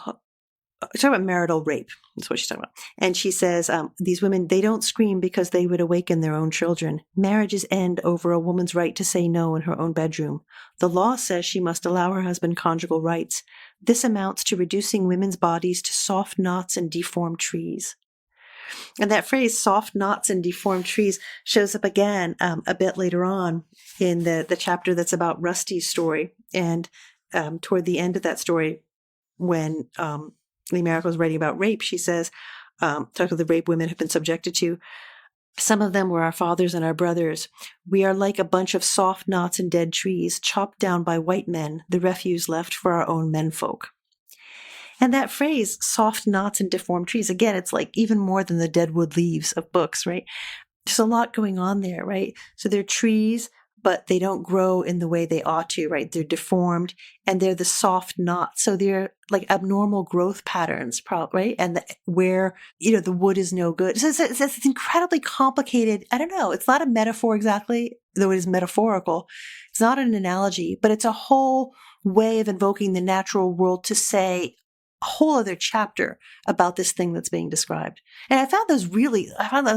she's talking about marital rape. That's what she's talking about. And she says, these women, they don't scream because they would awaken their own children. Marriages end over a woman's right to say no in her own bedroom. The law says she must allow her husband conjugal rights. This amounts to reducing women's bodies to soft knots and deformed trees. And that phrase, soft knots and deformed trees, shows up again a bit later on in the chapter that's about Rusty's story. And toward the end of that story, when Lee Maracle is writing about rape, she says, talking about the rape women have been subjected to, some of them were our fathers and our brothers. We are like a bunch of soft knots and dead trees chopped down by white men, the refuse left for our own menfolk. And that phrase, soft knots and deformed trees, again, it's like even more than the deadwood leaves of books, right? There's a lot going on there, right? So they're trees, but they don't grow in the way they ought to, right? They're deformed and they're the soft knots. So they're like abnormal growth patterns, right? And where, the wood is no good. So it's incredibly complicated. I don't know. It's not a metaphor exactly, though it is metaphorical. It's not an analogy, but it's a whole way of invoking the natural world to say a whole other chapter about this thing that's being described. And I found those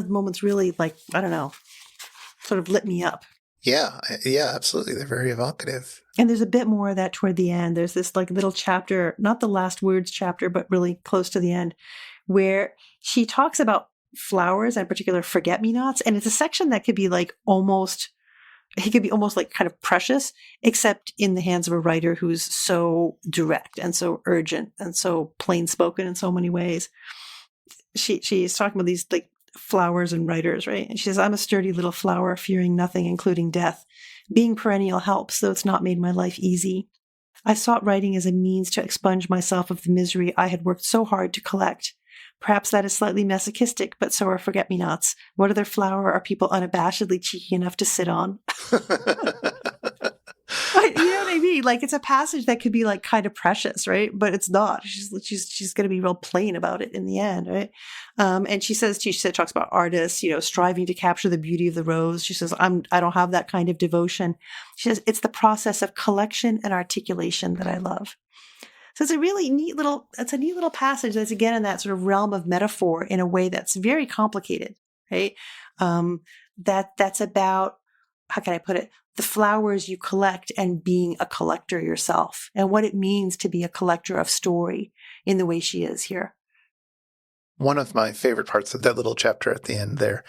moments really sort of lit me up. Yeah, absolutely. They're very evocative. And there's a bit more of that toward the end. There's this like little chapter, not the last words chapter, but really close to the end, where she talks about flowers, and in particular forget-me-nots. And it's a section that could be almost like kind of precious, except in the hands of a writer who's so direct and so urgent and so plain spoken in so many ways. She's talking about these flowers and writers, right? And she says, I'm a sturdy little flower, fearing nothing, including death. Being perennial helps, though it's not made my life easy. I sought writing as a means to expunge myself of the misery I had worked so hard to collect. Perhaps that is slightly masochistic, but so are forget-me-nots. What other flower are people unabashedly cheeky enough to sit on? But you know what I mean? It's a passage that could be kind of precious, right? But it's not. She's going to be real plain about it in the end, right? And she talks about artists, striving to capture the beauty of the rose. She says, I don't have that kind of devotion. She says, it's the process of collection and articulation that I love. So it's a really neat little passage that's again in that sort of realm of metaphor in a way that's very complicated, right? That's about, how can I put it? The flowers you collect and being a collector yourself and what it means to be a collector of story in the way she is here. One of my favorite parts of that little chapter at the end there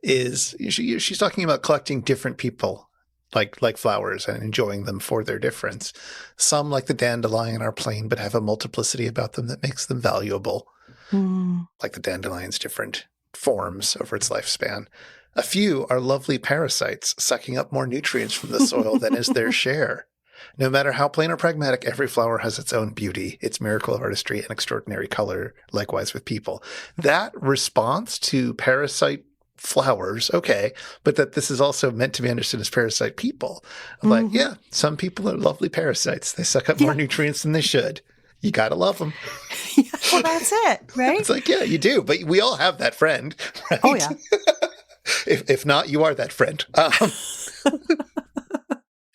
is she's talking about collecting different people like flowers and enjoying them for their difference. Some, like the dandelion, are plain but have a multiplicity about them that makes them valuable. Like the dandelion's different forms over its lifespan. A few are lovely parasites, sucking up more nutrients from the soil than is their share. No matter how plain or pragmatic, every flower has its own beauty, its miracle of artistry, and extraordinary color, likewise with people. That response to parasite flowers, okay, but that this is also meant to be understood as parasite people. Yeah, some people are lovely parasites. They suck up more nutrients than they should. You got to love them. Well, that's it, right? It's yeah, you do. But we all have that friend, right? Oh, yeah. If not, you are that friend.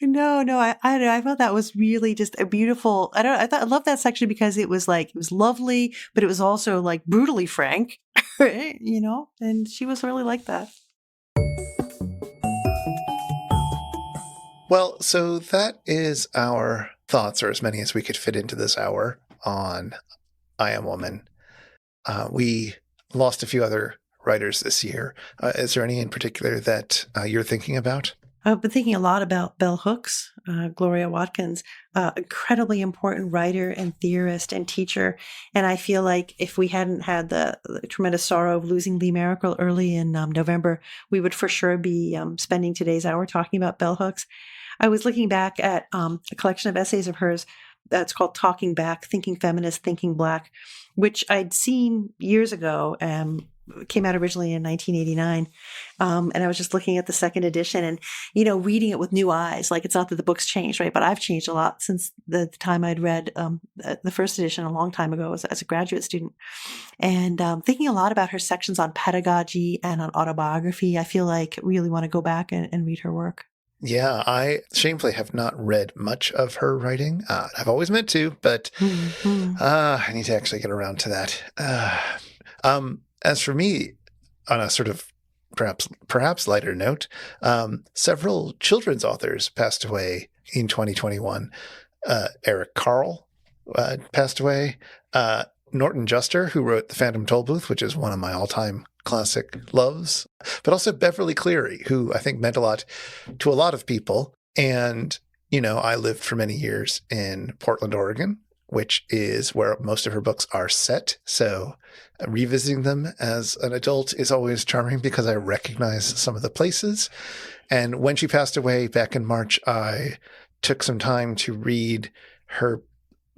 No, I thought that was really just a beautiful. I love that section because it was lovely, but it was also brutally frank, right? And she was really like that. Well, so that is our thoughts, or as many as we could fit into this hour, on I Am Woman. We lost a few other writers this year. Is there any in particular that you're thinking about? I've been thinking a lot about Bell Hooks, Gloria Watkins, incredibly important writer and theorist and teacher. And I feel like if we hadn't had the tremendous sorrow of losing Lee Maracle early in November, we would for sure be spending today's hour talking about Bell Hooks. I was looking back at a collection of essays of hers that's called Talking Back, Thinking Feminist, Thinking Black, which I'd seen years ago came out originally in 1989. And I was just looking at the second edition and, you know, reading it with new eyes. Like, it's not that the book's changed, right? But I've changed a lot since the time I'd read the first edition a long time ago as a graduate student. And thinking a lot about her sections on pedagogy and on autobiography. I feel like I really want to go back and read her work. Yeah, I shamefully have not read much of her writing. I've always meant to, but I need to actually get around to that. As for me, on a sort of perhaps lighter note, several children's authors passed away in 2021. Eric Carle passed away. Norton Juster, who wrote The Phantom Tollbooth, which is one of my all-time classic loves, but also Beverly Cleary, who I think meant a lot to a lot of people. And, you know, I lived for many years in Portland, Oregon, which is where most of her books are set. So revisiting them as an adult is always charming because I recognize some of the places. And when she passed away back in March, I took some time to read her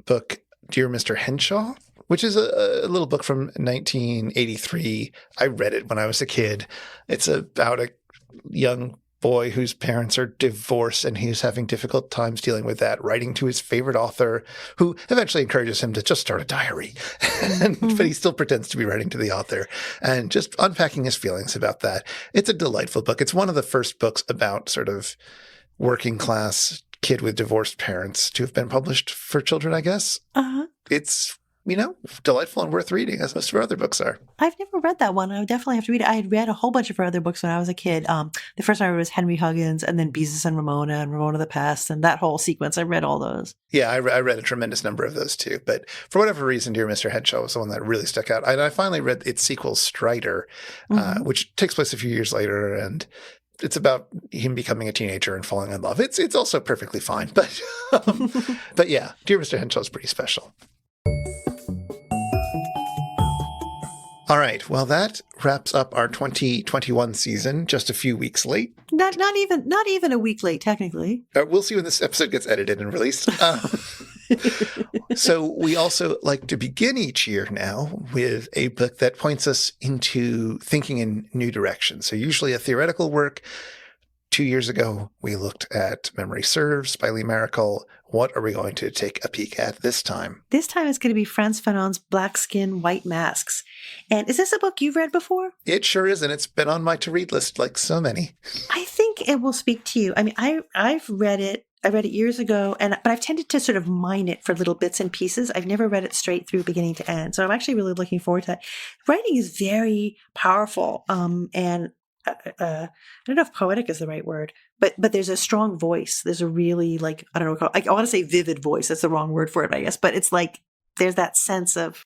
book, Dear Mr. Henshaw, which is a little book from 1983. I read it when I was a kid. It's about a young boy whose parents are divorced, and he's having difficult times dealing with that, writing to his favorite author, who eventually encourages him to just start a diary. But he still pretends to be writing to the author, and just unpacking his feelings about that. It's a delightful book. It's one of the first books about sort of working class kid with divorced parents to have been published for children, I guess. It's, you know, delightful and worth reading, as most of our other books are. I've never read that one. I would definitely have to read it. I had read a whole bunch of her other books when I was a kid. The first one I read was Henry Huggins, and then Beezus and Ramona the Pest, and that whole sequence. I read all those. Yeah, I read a tremendous number of those too. But for whatever reason, Dear Mr. Henshaw was the one that really stuck out. And I finally read its sequel, Strider, which takes place a few years later, and it's about him becoming a teenager and falling in love. It's also perfectly fine. But but yeah, Dear Mr. Henshaw is pretty special. All right. Well, that wraps up our 2021 season, just a few weeks late. Not even a week late, technically. We'll see when this episode gets edited and released. So we also like to begin each year now with a book that points us into thinking in new directions. So usually a theoretical work. 2 years ago, we looked at Memory Serves by Maracle. What are we going to take a peek at this time? This time it's going to be Frantz Fanon's Black Skin, White Masks. And is this a book you've read before? It sure is, and it's been on my to-read list like so many. I think it will speak to you. I mean, I've read it. I read it years ago, but I've tended to sort of mine it for little bits and pieces. I've never read it straight through beginning to end. So I'm actually really looking forward to that. Writing is very powerful, and I don't know if poetic is the right word, but there's a strong voice. There's a really, like, I don't know, I want to say vivid voice. That's the wrong word for it, I guess. But it's like there's that sense of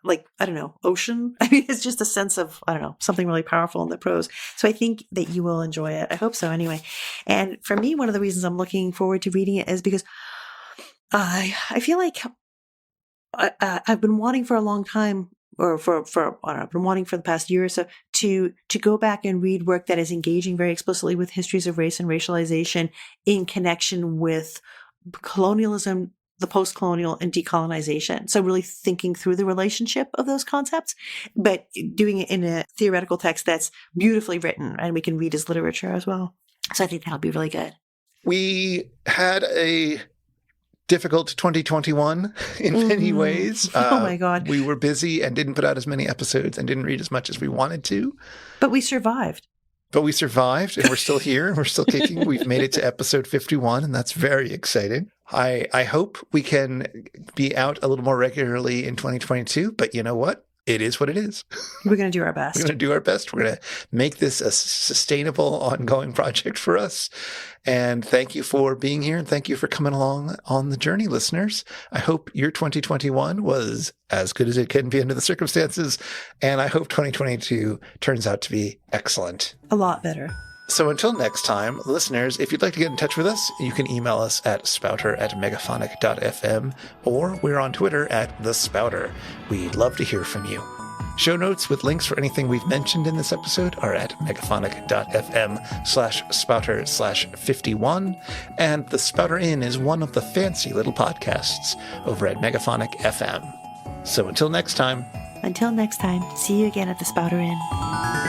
like, I don't know, ocean. I mean, it's just a sense of, I don't know, something really powerful in the prose. So I think that you will enjoy it. I hope so anyway. And for me, one of the reasons I'm looking forward to reading it is because I feel like I've been wanting for a long time, or I've been wanting for the past year or so to go back and read work that is engaging very explicitly with histories of race and racialization in connection with colonialism, the post-colonial, and decolonization. So really thinking through the relationship of those concepts, but doing it in a theoretical text that's beautifully written and we can read as literature as well. So I think that'll be really good. We had a difficult 2021 in many ways. Oh my God. We were busy and didn't put out as many episodes and didn't read as much as we wanted to. But we survived. And we're still here and we're still kicking. We've made it to episode 51 and that's very exciting. I hope we can be out a little more regularly in 2022, but you know what? It is what it is. We're going to do our best. We're going to do our best. We're going to make this a sustainable, ongoing project for us. And thank you for being here. And thank you for coming along on the journey, listeners. I hope your 2021 was as good as it can be under the circumstances. And I hope 2022 turns out to be excellent. A lot better. So until next time, listeners, if you'd like to get in touch with us, you can email us at spouter@megaphonic.fm, or we're on Twitter at The Spouter. We'd love to hear from you. Show notes with links for anything we've mentioned in this episode are at megaphonic.fm/spouter/51, and the Spouter-Inn is one of the fancy little podcasts over at Megaphonic FM. So until next time, Until next time, see you again at the Spouter-Inn.